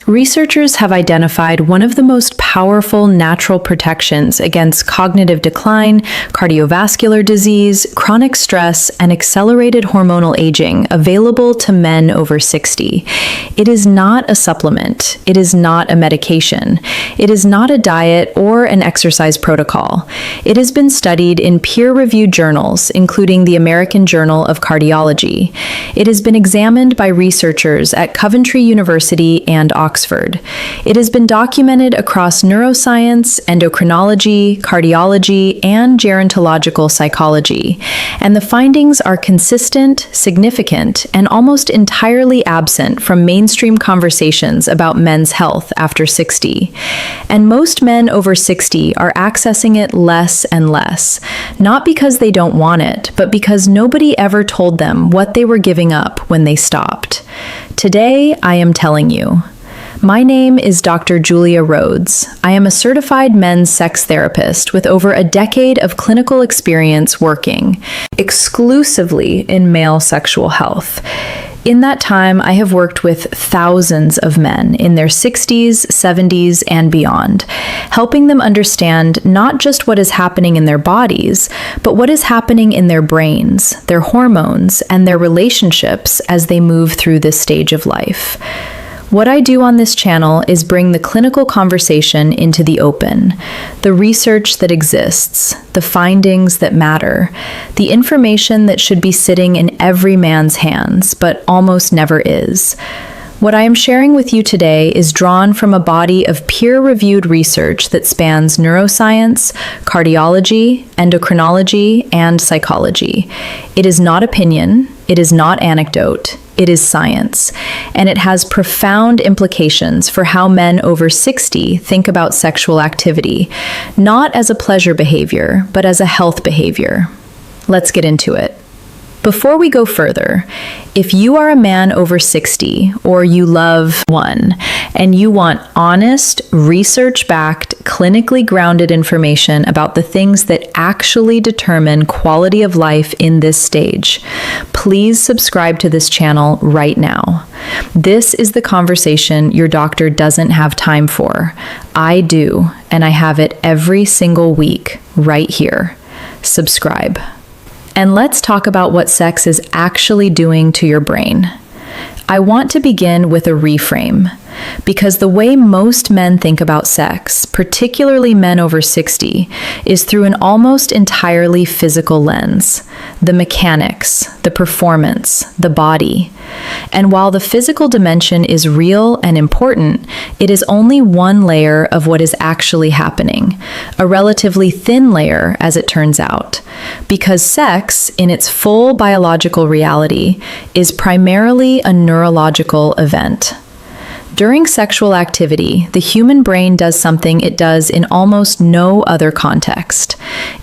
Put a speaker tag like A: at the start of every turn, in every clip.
A: Researchers have identified one of the most powerful natural protections against cognitive decline, cardiovascular disease, chronic stress, and accelerated hormonal aging available to men over 60. It is not a supplement. It is not a medication. It is not a diet or an exercise protocol. It has been studied in peer-reviewed journals, including the American Journal of Cardiology. It has been examined by researchers at Coventry University and Oxford. It has been documented across neuroscience, endocrinology, cardiology, and gerontological psychology, and the findings are consistent, significant, and almost entirely absent from mainstream conversations about men's health after 60. And most men over 60 are accessing it less and less, not because they don't want it, but because nobody ever told them what they were giving up when they stopped. Today, I am telling you. My name is Dr. Julia Rhodes. I am a certified men's sex therapist with over a decade of clinical experience working exclusively in male sexual health. In that time, I have worked with thousands of men in their 60s, 70s, and beyond, helping them understand not just what is happening in their bodies, but what is happening in their brains, their hormones, and their relationships as they move through this stage of life. What I do on this channel is bring the clinical conversation into the open, the research that exists, the findings that matter, the information that should be sitting in every man's hands, but almost never is. What I am sharing with you today is drawn from a body of peer-reviewed research that spans neuroscience, cardiology, endocrinology, and psychology. It is not opinion, it is not anecdote, it is science, and it has profound implications for how men over 60 think about sexual activity, not as a pleasure behavior, but as a health behavior. Let's get into it. Before we go further, if you are a man over 60 or you love one and you want honest, research-backed, clinically grounded information about the things that actually determine quality of life in this stage, please subscribe to this channel right now. This is the conversation your doctor doesn't have time for. I do, and I have it every single week right here. Subscribe. And let's talk about what sex is actually doing to your brain. I want to begin with a reframe, because the way most men think about sex, particularly men over 60, is through an almost entirely physical lens. The mechanics, the performance, the body. And while the physical dimension is real and important, it is only one layer of what is actually happening, a relatively thin layer as it turns out, because sex, in its full biological reality, is primarily a neurological event. During sexual activity, the human brain does something it does in almost no other context.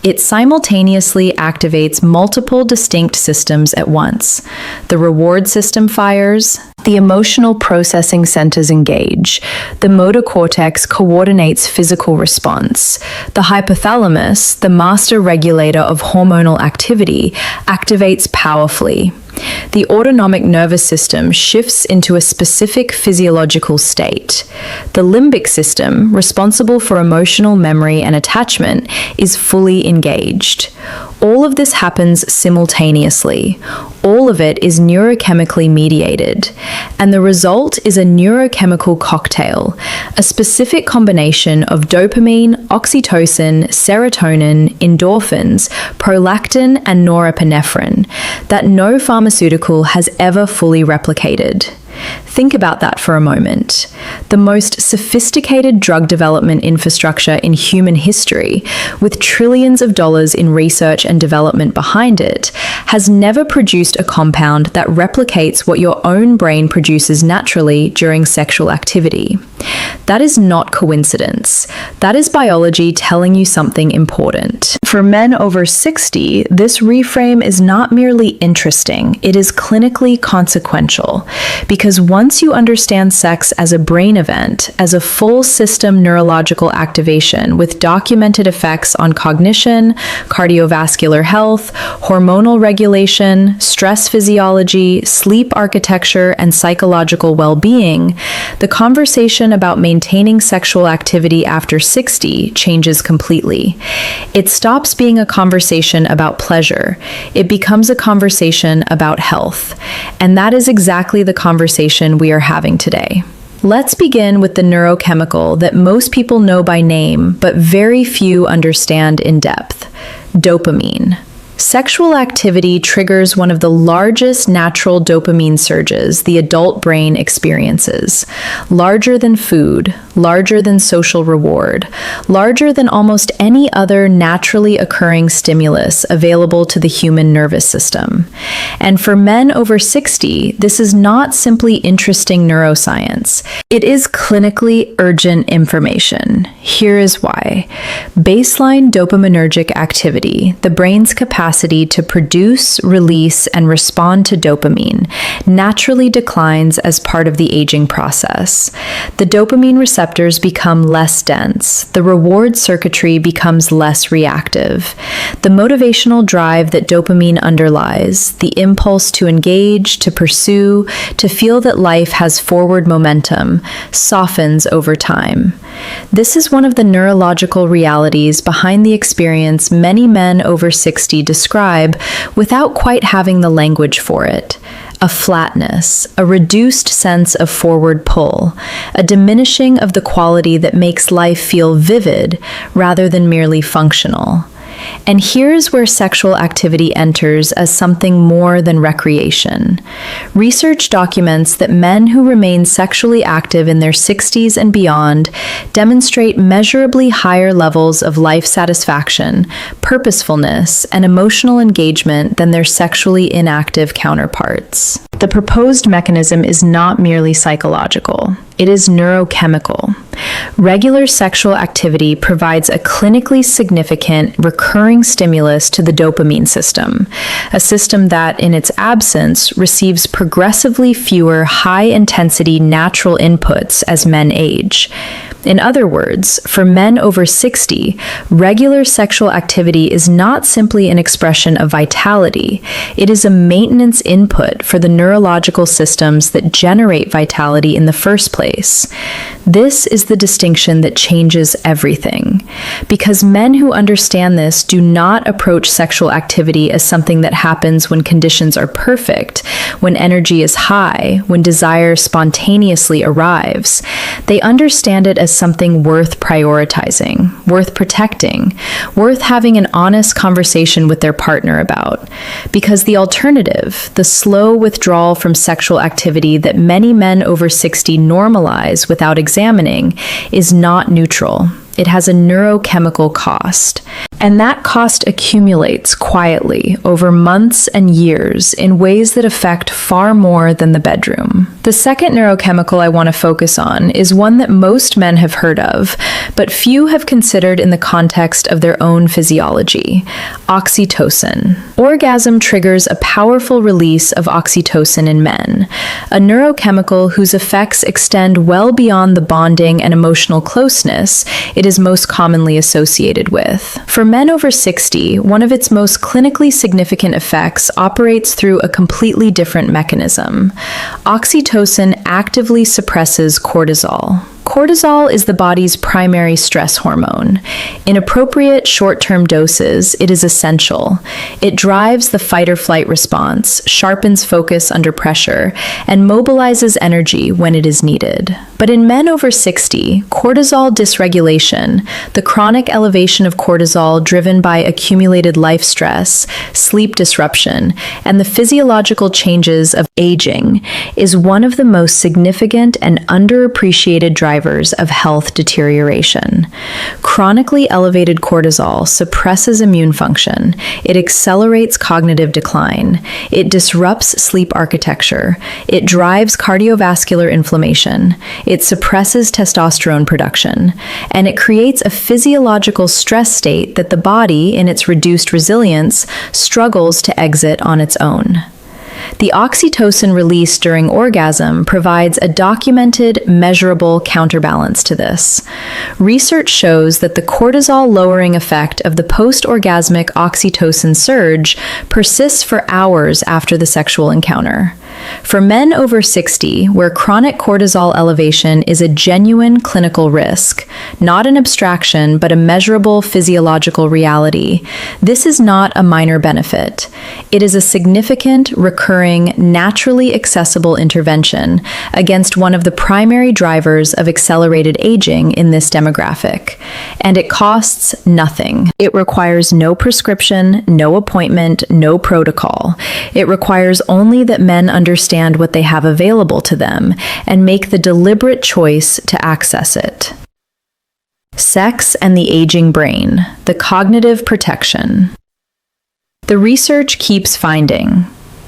A: It simultaneously activates multiple distinct systems at once. The reward system fires, the emotional processing centers engage, the motor cortex coordinates physical response, the hypothalamus, the master regulator of hormonal activity, activates powerfully. The autonomic nervous system shifts into a specific physiological state. The limbic system, responsible for emotional memory and attachment, is fully engaged. All of this happens simultaneously. All of it is neurochemically mediated. And the result is a neurochemical cocktail, a specific combination of dopamine, oxytocin, serotonin, endorphins, prolactin, and norepinephrine that no pharmaceutical has ever fully replicated. Think about that for a moment. The most sophisticated drug development infrastructure in human history, with trillions of dollars in research and development behind it, has never produced a compound that replicates what your own brain produces naturally during sexual activity. That is not coincidence. That is biology telling you something important. For men over 60, this reframe is not merely interesting, it is clinically consequential. Because once you understand sex as a brain event, as a full system neurological activation with documented effects on cognition, cardiovascular health, hormonal regulation, stress physiology, sleep architecture, and psychological well-being, the conversation about maintaining sexual activity after 60 changes completely. It stops being a conversation about pleasure. It becomes a conversation about health. And that is exactly the conversation we are having today. Let's begin with the neurochemical that most people know by name, but very few understand in depth: dopamine. Sexual activity triggers one of the largest natural dopamine surges the adult brain experiences. Larger than food, larger than social reward, larger than almost any other naturally occurring stimulus available to the human nervous system. And for men over 60, this is not simply interesting neuroscience. It is clinically urgent information. Here is why. Baseline dopaminergic activity, the brain's capacity to produce, release, and respond to dopamine, naturally declines as part of the aging process. The dopamine receptors become less dense. The reward circuitry becomes less reactive. The motivational drive that dopamine underlies, the impulse to engage, to pursue, to feel that life has forward momentum, softens over time. This is one of the neurological realities behind the experience many men over 60 describe without quite having the language for it. A flatness, a reduced sense of forward pull, a diminishing of the quality that makes life feel vivid rather than merely functional. And here's where sexual activity enters as something more than recreation. Research documents that men who remain sexually active in their 60s and beyond demonstrate measurably higher levels of life satisfaction, purposefulness, and emotional engagement than their sexually inactive counterparts. The proposed mechanism is not merely psychological. It is neurochemical. Regular sexual activity provides a clinically significant, recurring stimulus to the dopamine system, a system that, in its absence, receives progressively fewer high-intensity natural inputs as men age. In other words, for men over 60, regular sexual activity is not simply an expression of vitality. It is a maintenance input for the neurological systems that generate vitality in the first place. This is the distinction that changes everything. Because men who understand this do not approach sexual activity as something that happens when conditions are perfect, when energy is high, when desire spontaneously arrives. They understand it as something worth prioritizing, worth protecting, worth having an honest conversation with their partner about. Because the alternative, the slow withdrawal from sexual activity that many men over 60 normalize without examining, is not neutral. It has a neurochemical cost. And that cost accumulates quietly over months and years in ways that affect far more than the bedroom. The second neurochemical I want to focus on is one that most men have heard of, but few have considered in the context of their own physiology: oxytocin. Orgasm triggers a powerful release of oxytocin in men, a neurochemical whose effects extend well beyond the bonding and emotional closeness it is most commonly associated with. For men over 60, one of its most clinically significant effects operates through a completely different mechanism. Oxytocin actively suppresses cortisol. Cortisol is the body's primary stress hormone. In appropriate short-term doses, it is essential. It drives the fight-or-flight response, sharpens focus under pressure, and mobilizes energy when it is needed. But in men over 60, cortisol dysregulation, the chronic elevation of cortisol driven by accumulated life stress, sleep disruption, and the physiological changes of aging, is one of the most significant and underappreciated drivers drivers of health deterioration. Chronically elevated cortisol suppresses immune function. It accelerates cognitive decline. It disrupts sleep architecture. It drives cardiovascular inflammation. It suppresses testosterone production. And it creates a physiological stress state that the body, in its reduced resilience, struggles to exit on its own. The oxytocin release during orgasm provides a documented, measurable counterbalance to this. Research shows that the cortisol-lowering effect of the post-orgasmic oxytocin surge persists for hours after the sexual encounter. For men over 60, where chronic cortisol elevation is a genuine clinical risk, not an abstraction but a measurable physiological reality, this is not a minor benefit. It is a significant, recurring, naturally accessible intervention against one of the primary drivers of accelerated aging in this demographic. And it costs nothing. It requires no prescription, no appointment, no protocol. It requires only that men understand what they have available to them and make the deliberate choice to access it. Sex and the aging brain, the cognitive protection. The research keeps finding.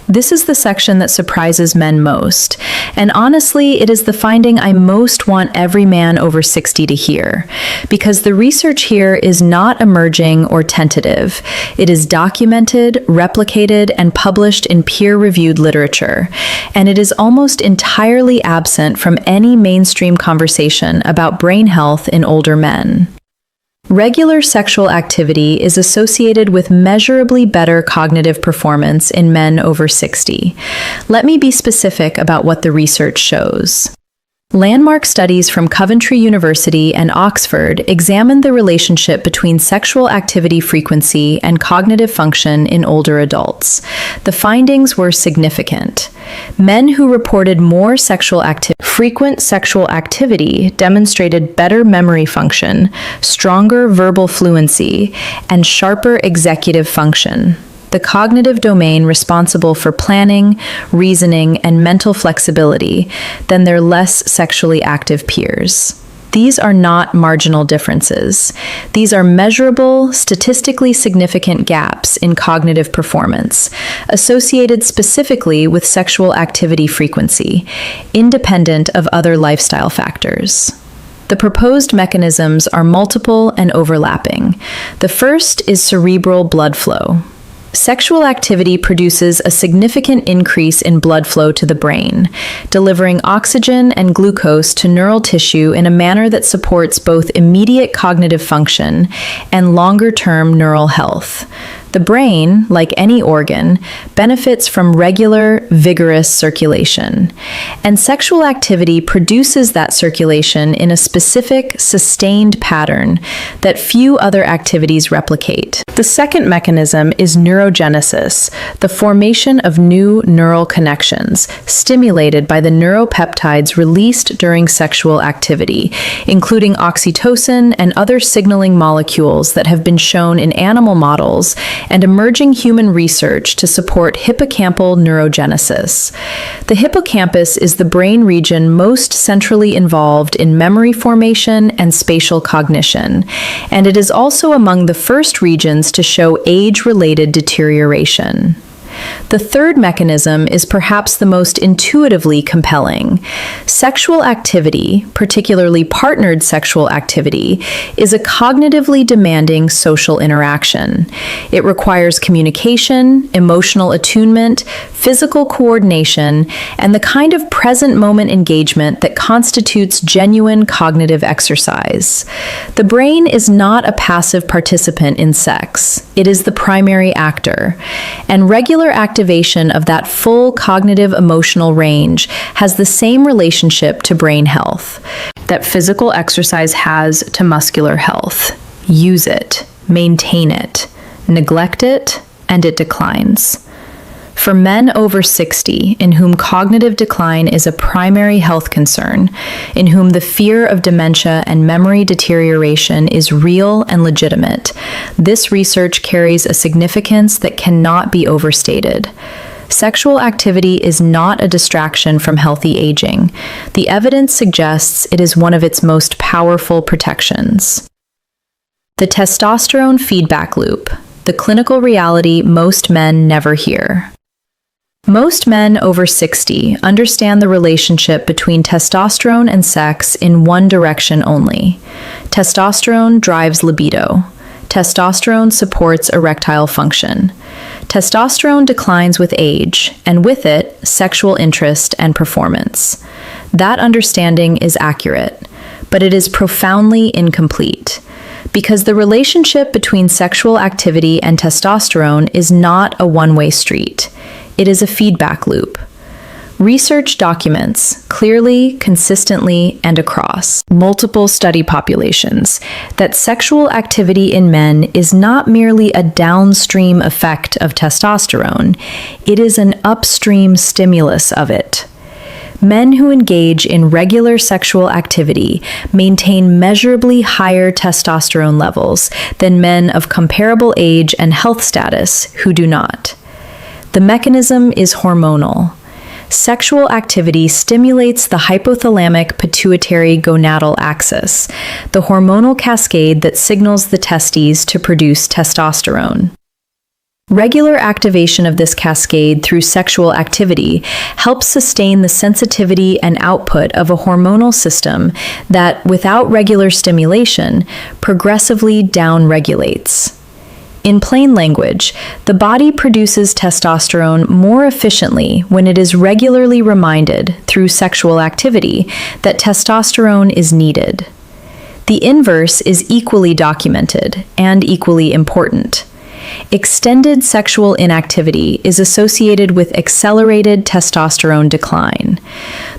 A: This is the section that surprises men most, and honestly, it is the finding I most want every man over 60 to hear, because the research here is not emerging or tentative. It is documented, replicated, and published in peer-reviewed literature, and it is almost entirely absent from any mainstream conversation about brain health in older men. Regular sexual activity is associated with measurably better cognitive performance in men over 60. Let me be specific about what the research shows. Landmark studies from Coventry University and Oxford examined the relationship between sexual activity frequency and cognitive function in older adults. The findings were significant. Men who reported more frequent sexual activity demonstrated better memory function, stronger verbal fluency, and sharper executive function, the cognitive domain responsible for planning, reasoning, and mental flexibility, than their less sexually active peers. These are not marginal differences. These are measurable, statistically significant gaps in cognitive performance, associated specifically with sexual activity frequency, independent of other lifestyle factors. The proposed mechanisms are multiple and overlapping. The first is cerebral blood flow. Sexual activity produces a significant increase in blood flow to the brain, delivering oxygen and glucose to neural tissue in a manner that supports both immediate cognitive function and longer-term neural health. The brain, like any organ, benefits from regular, vigorous circulation, and sexual activity produces that circulation in a specific, sustained pattern that few other activities replicate. The second mechanism is neurogenesis, the formation of new neural connections, stimulated by the neuropeptides released during sexual activity, including oxytocin and other signaling molecules that have been shown in animal models and emerging human research to support hippocampal neurogenesis. The hippocampus is the brain region most centrally involved in memory formation and spatial cognition, and it is also among the first regions to show age-related deterioration. The third mechanism is perhaps the most intuitively compelling. Sexual activity, particularly partnered sexual activity, is a cognitively demanding social interaction. It requires communication, emotional attunement, physical coordination, and the kind of present-moment engagement that constitutes genuine cognitive exercise. The brain is not a passive participant in sex. It is the primary actor, and regular activation of that full cognitive emotional range has the same relationship to brain health that physical exercise has to muscular health. Use it, maintain it, neglect it, and it declines. For men over 60, in whom cognitive decline is a primary health concern, in whom the fear of dementia and memory deterioration is real and legitimate, this research carries a significance that cannot be overstated. Sexual activity is not a distraction from healthy aging. The evidence suggests it is one of its most powerful protections. The testosterone feedback loop, the clinical reality most men never hear. Most men over 60 understand the relationship between testosterone and sex in one direction only. Testosterone drives libido. Testosterone supports erectile function. Testosterone declines with age, and with it, sexual interest and performance. That understanding is accurate, but it is profoundly incomplete, because the relationship between sexual activity and testosterone is not a one-way street. It is a feedback loop. Research documents clearly, consistently, and across multiple study populations that sexual activity in men is not merely a downstream effect of testosterone, it is an upstream stimulus of it. Men who engage in regular sexual activity maintain measurably higher testosterone levels than men of comparable age and health status who do not. The mechanism is hormonal. Sexual activity stimulates the hypothalamic pituitary gonadal axis, the hormonal cascade that signals the testes to produce testosterone. Regular activation of this cascade through sexual activity helps sustain the sensitivity and output of a hormonal system that, without regular stimulation, progressively downregulates. In plain language, the body produces testosterone more efficiently when it is regularly reminded through sexual activity that testosterone is needed. The inverse is equally documented and equally important. Extended sexual inactivity is associated with accelerated testosterone decline.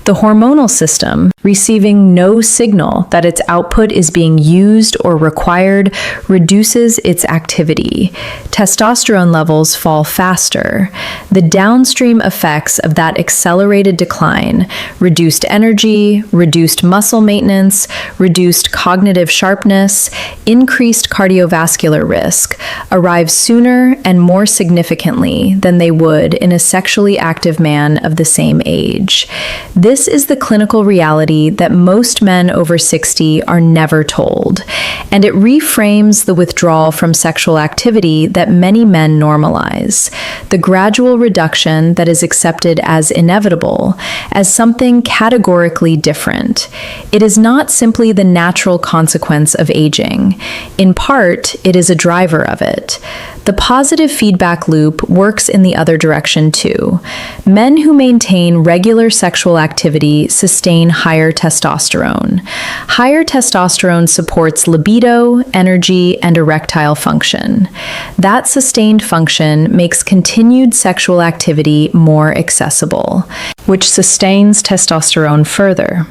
A: The hormonal system, receiving no signal that its output is being used or required, reduces its activity. Testosterone levels fall faster. The downstream effects of that accelerated decline, reduced energy, reduced muscle maintenance, reduced cognitive sharpness, increased cardiovascular risk, arrive sooner and more significantly than they would in a sexually active man of the same age. This is the clinical reality that most men over 60 are never told, and it reframes the withdrawal from sexual activity that many men normalize, the gradual reduction that is accepted as inevitable, as something categorically different. It is not simply the natural consequence of aging. In part, it is a driver of it. The positive feedback loop works in the other direction too. Men who maintain regular sexual activity sustain higher testosterone. Higher testosterone supports libido, energy, and erectile function. That sustained function makes continued sexual activity more accessible, which sustains testosterone further.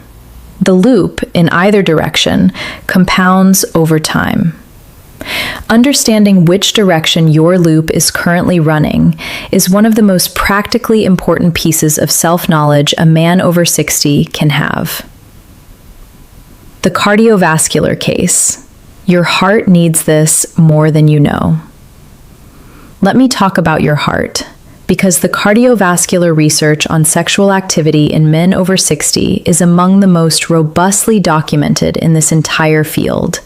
A: The loop, in either direction, compounds over time. Understanding which direction your loop is currently running is one of the most practically important pieces of self-knowledge a man over 60 can have. The cardiovascular case. Your heart needs this more than you know. Let me talk about your heart, because the cardiovascular research on sexual activity in men over 60 is among the most robustly documented in this entire field,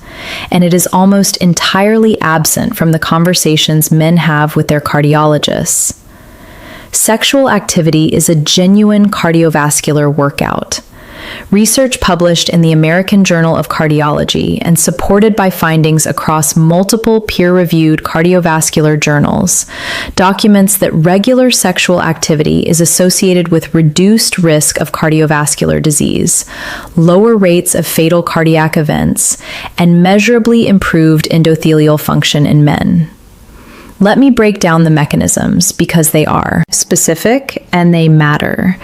A: and it is almost entirely absent from the conversations men have with their cardiologists. Sexual activity is a genuine cardiovascular workout. Research published in the American Journal of Cardiology and supported by findings across multiple peer-reviewed cardiovascular journals documents that regular sexual activity is associated with reduced risk of cardiovascular disease, lower rates of fatal cardiac events, and measurably improved endothelial function in men. Let me break down the mechanisms because they are specific and they matter.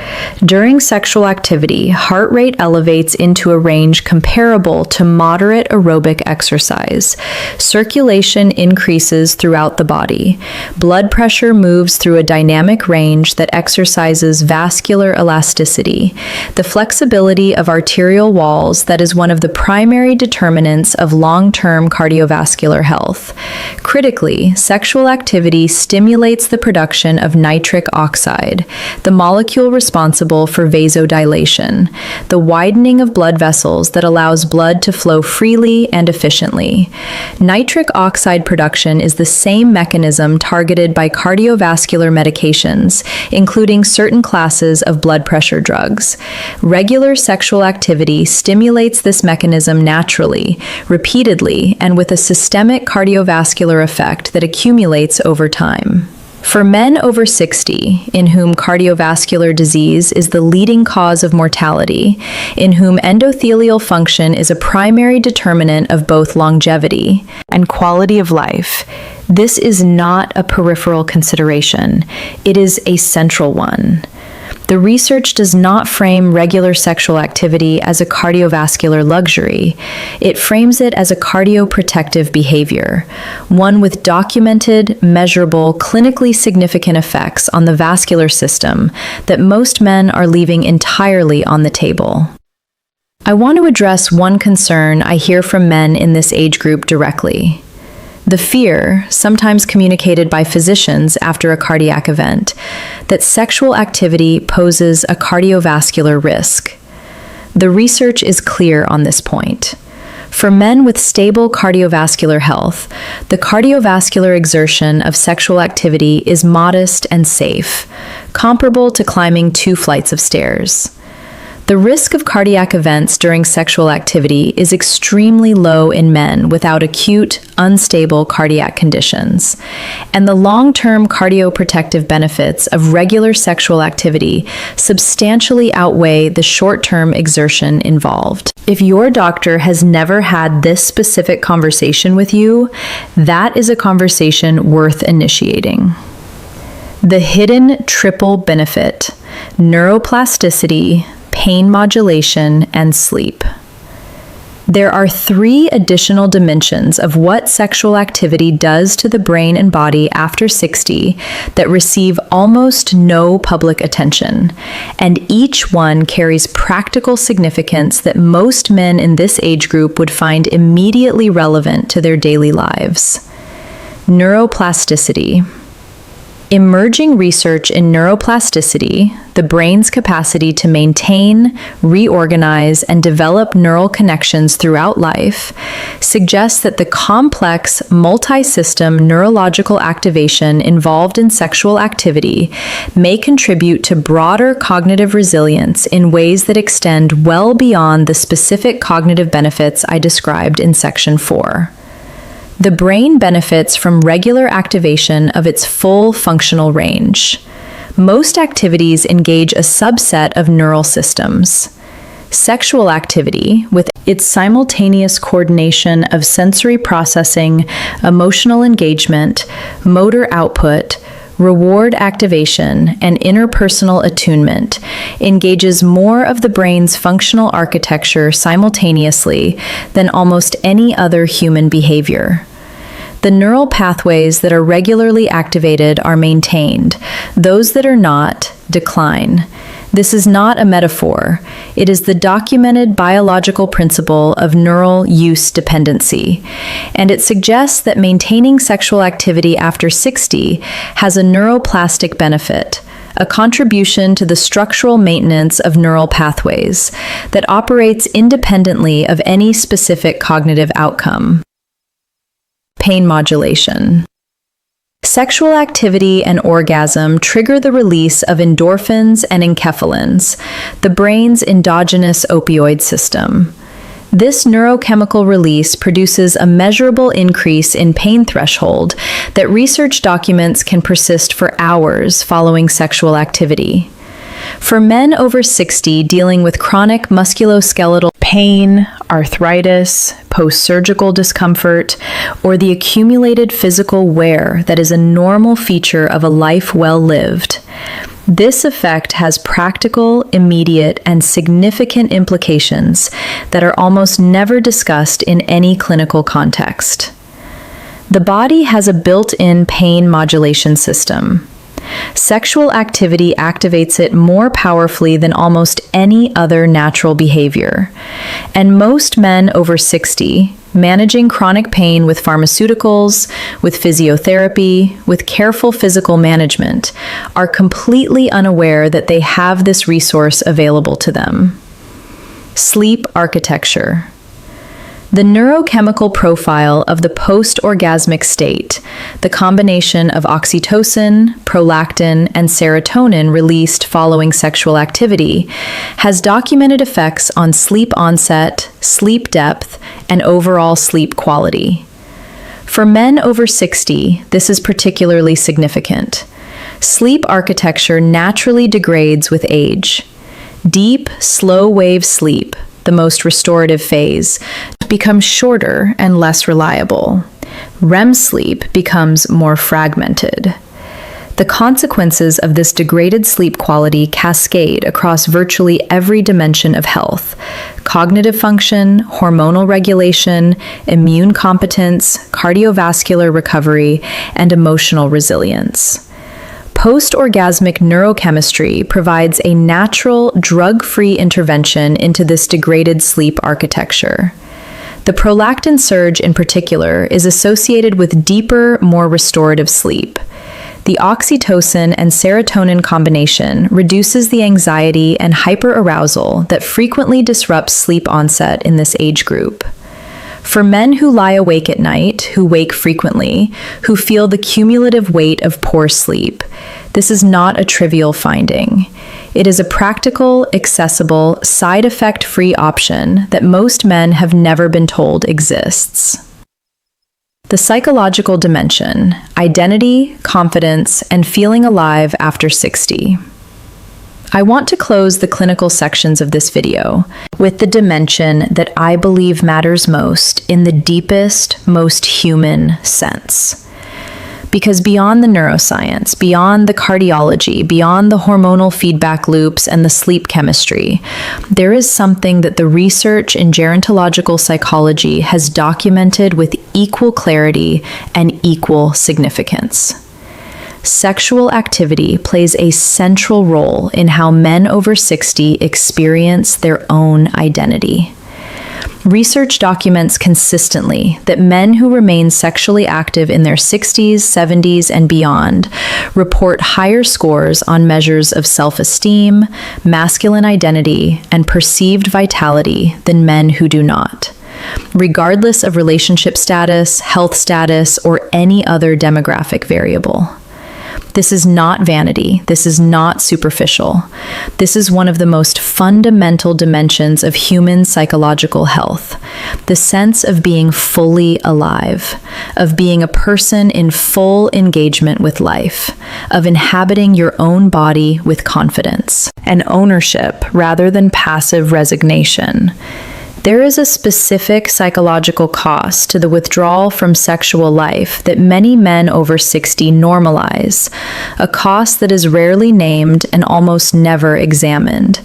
A: During sexual activity, heart rate elevates into a range comparable to moderate aerobic exercise. Circulation increases throughout the body. Blood pressure moves through a dynamic range that exercises vascular elasticity, the flexibility of arterial walls that is one of the primary determinants of long-term cardiovascular health. Critically, sexual sexual activity stimulates the production of nitric oxide, the molecule responsible for vasodilation, the widening of blood vessels that allows blood to flow freely and efficiently. Nitric oxide production is the same mechanism targeted by cardiovascular medications, including certain classes of blood pressure drugs. Regular sexual activity stimulates this mechanism naturally, repeatedly, and with a systemic cardiovascular effect that accumulates over time. For men over 60, in whom cardiovascular disease is the leading cause of mortality, in whom endothelial function is a primary determinant of both longevity and quality of life, this is not a peripheral consideration. It is a central one. The research does not frame regular sexual activity as a cardiovascular luxury. It frames it as a cardioprotective behavior, one with documented, measurable, clinically significant effects on the vascular system that most men are leaving entirely on the table. I want to address one concern I hear from men in this age group directly. The fear, sometimes communicated by physicians after a cardiac event, that sexual activity poses a cardiovascular risk. The research is clear on this point. For men with stable cardiovascular health, the cardiovascular exertion of sexual activity is modest and safe, comparable to climbing 2 flights of stairs. The risk of cardiac events during sexual activity is extremely low in men without acute, unstable cardiac conditions, and the long-term cardioprotective benefits of regular sexual activity substantially outweigh the short-term exertion involved. If your doctor has never had this specific conversation with you, that is a conversation worth initiating. The hidden triple benefit: neuroplasticity, pain modulation, and sleep. There are 3 additional dimensions of what sexual activity does to the brain and body after 60 that receive almost no public attention, and each one carries practical significance that most men in this age group would find immediately relevant to their daily lives. Neuroplasticity. Emerging research in neuroplasticity, the brain's capacity to maintain, reorganize, and develop neural connections throughout life, suggests that the complex, multi-system neurological activation involved in sexual activity may contribute to broader cognitive resilience in ways that extend well beyond the specific cognitive benefits I described in Section 4. The brain benefits from regular activation of its full functional range. Most activities engage a subset of neural systems. Sexual activity, with its simultaneous coordination of sensory processing, emotional engagement, motor output, reward activation, and interpersonal attunement, engages more of the brain's functional architecture simultaneously than almost any other human behavior. The neural pathways that are regularly activated are maintained. Those that are not decline. This is not a metaphor. It is the documented biological principle of neural use dependency, and it suggests that maintaining sexual activity after 60 has a neuroplastic benefit, a contribution to the structural maintenance of neural pathways that operates independently of any specific cognitive outcome. Pain modulation. Sexual activity and orgasm trigger the release of endorphins and enkephalins, the brain's endogenous opioid system. This neurochemical release produces a measurable increase in pain threshold that research documents can persist for hours following sexual activity. For men over 60 dealing with chronic musculoskeletal pain, arthritis, post-surgical discomfort, or the accumulated physical wear that is a normal feature of a life well lived, this effect has practical, immediate, and significant implications that are almost never discussed in any clinical context. The body has a built-in pain modulation system. Sexual activity activates it more powerfully than almost any other natural behavior. And most men over 60, managing chronic pain with pharmaceuticals, with physiotherapy, with careful physical management, are completely unaware that they have this resource available to them. Sleep architecture. The neurochemical profile of the post-orgasmic state, the combination of oxytocin, prolactin, and serotonin released following sexual activity, has documented effects on sleep onset, sleep depth, and overall sleep quality. For men over 60, this is particularly significant. Sleep architecture naturally degrades with age. Deep, slow-wave sleep, the most restorative phase, becomes shorter and less reliable. REM sleep becomes more fragmented. The consequences of this degraded sleep quality cascade across virtually every dimension of health: cognitive function, hormonal regulation, immune competence, cardiovascular recovery, and emotional resilience. Post-orgasmic neurochemistry provides a natural, drug-free intervention into this degraded sleep architecture. The prolactin surge in particular is associated with deeper, more restorative sleep. The oxytocin and serotonin combination reduces the anxiety and hyperarousal that frequently disrupts sleep onset in this age group. For men who lie awake at night, who wake frequently, who feel the cumulative weight of poor sleep, this is not a trivial finding. It is a practical, accessible, side effect-free option that most men have never been told exists. The psychological dimension: identity, confidence, and feeling alive after 60. I want to close the clinical sections of this video with the dimension that I believe matters most in the deepest, most human sense. Because beyond the neuroscience, beyond the cardiology, beyond the hormonal feedback loops and the sleep chemistry, there is something that the research in gerontological psychology has documented with equal clarity and equal significance. Sexual activity plays a central role in how men over 60 experience their own identity. Research documents consistently that men who remain sexually active in their 60s, 70s, and beyond report higher scores on measures of self-esteem, masculine identity, and perceived vitality than men who do not, regardless of relationship status, health status, or any other demographic variable. This is not vanity. This is not superficial. This is one of the most fundamental dimensions of human psychological health: the sense of being fully alive, of being a person in full engagement with life, of inhabiting your own body with confidence and ownership rather than passive resignation. There is a specific psychological cost to the withdrawal from sexual life that many men over 60 normalize, a cost that is rarely named and almost never examined.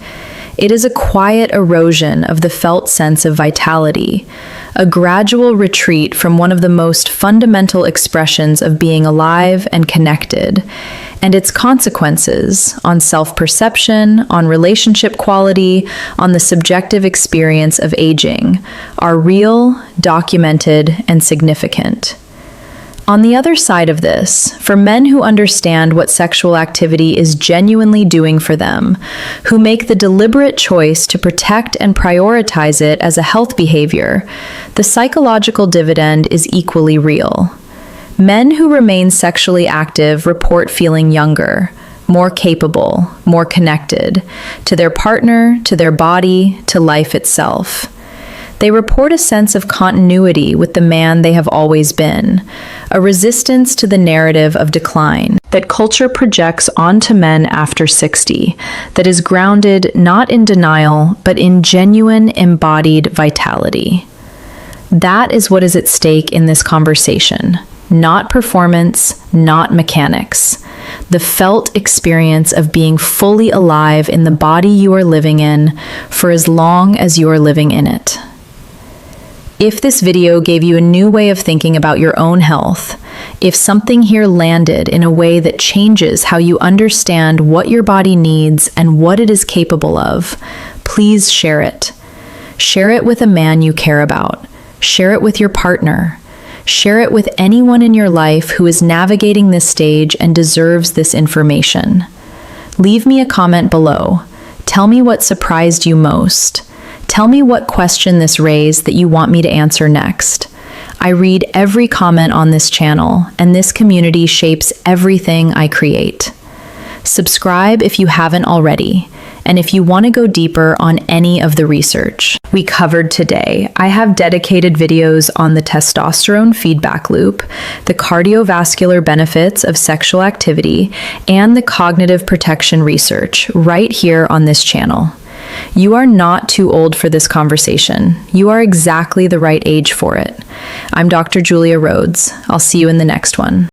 A: It is a quiet erosion of the felt sense of vitality, a gradual retreat from one of the most fundamental expressions of being alive and connected, and its consequences on self-perception, on relationship quality, on the subjective experience of aging are real, documented, and significant. On the other side of this, for men who understand what sexual activity is genuinely doing for them, who make the deliberate choice to protect and prioritize it as a health behavior, the psychological dividend is equally real. Men who remain sexually active report feeling younger, more capable, more connected to their partner, to their body, to life itself. They report a sense of continuity with the man they have always been, a resistance to the narrative of decline that culture projects onto men after 60, that is grounded not in denial, but in genuine embodied vitality. That is what is at stake in this conversation. Not performance, not mechanics. The felt experience of being fully alive in the body you are living in for as long as you are living in it. If this video gave you a new way of thinking about your own health, If something here landed in a way that changes how you understand what your body needs and what it is capable of, please share it. Share it with a man you care about. Share it with your partner. Share it with anyone in your life who is navigating this stage and deserves this information. Leave me a comment below. Tell me what surprised you most. Tell me what question this raised that you want me to answer next. I read every comment on this channel, and this community shapes everything I create. Subscribe if you haven't already, and if you want to go deeper on any of the research we covered today, I have dedicated videos on the testosterone feedback loop, the cardiovascular benefits of sexual activity, and the cognitive protection research right here on this channel. You are not too old for this conversation. You are exactly the right age for it. I'm Dr. Julia Rhodes. I'll see you in the next one.